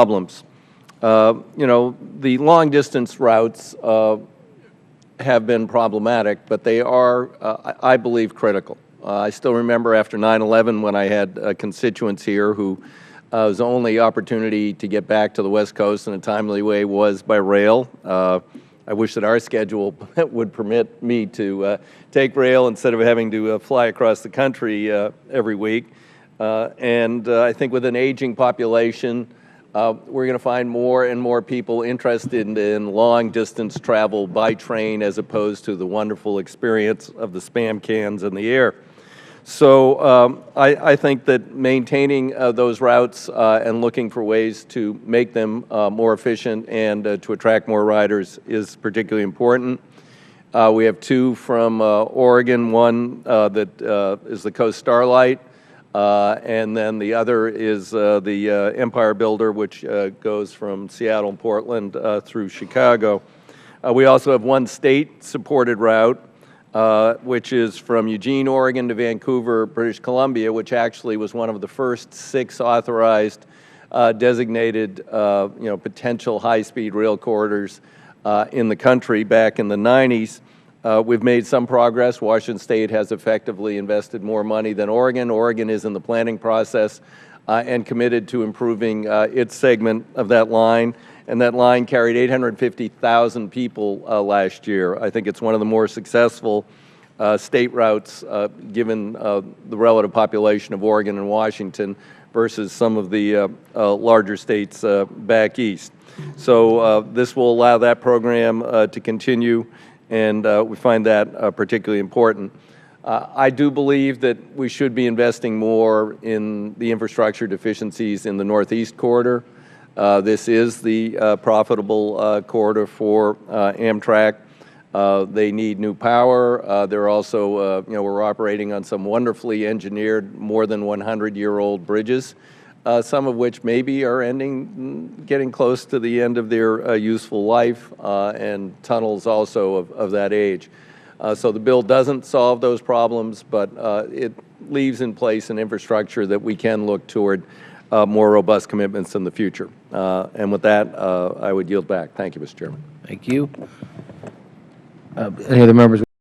problems. You know, the long-distance routes have been problematic, but they are, I believe, critical. I still remember after 9/11 when I had constituents here who whose only opportunity to get back to the West Coast in a timely way was by rail. I wish that our schedule would permit me to take rail instead of having to fly across the country every week. I think with an aging population, we're going to find more and more people interested in long-distance travel by train as opposed to the wonderful experience of the Spam cans in the air. So I think that maintaining those routes and looking for ways to make them more efficient and to attract more riders is particularly important. We have two from Oregon, one that is the Coast Starlight, and then the other is the Empire Builder, which goes from Seattle and Portland through Chicago. We also have one state-supported route, which is from Eugene, Oregon to Vancouver, British Columbia, which actually was one of the first 6 authorized designated potential high-speed rail corridors in the country back in the 90s. We've made some progress. Washington State has effectively invested more money than Oregon. Oregon is in the planning process and committed to improving its segment of that line. And that line carried 850,000 people last year. I think it's one of the more successful state routes given the relative population of Oregon and Washington versus some of the larger states back east. So this will allow that program to continue, and we find that particularly important. I do believe that we should be investing more in the infrastructure deficiencies in the Northeast corridor. This is the profitable corridor for Amtrak. They need new power. They're also, we're operating on some wonderfully engineered, more than 100-year-old bridges, some of which maybe are getting close to the end of their useful life, and tunnels also of that age. So the bill doesn't solve those problems, but it leaves in place an infrastructure that we can look toward more robust commitments in the future. And with that, I would yield back. Thank you, Mr. Chairman. Thank you. Any other members?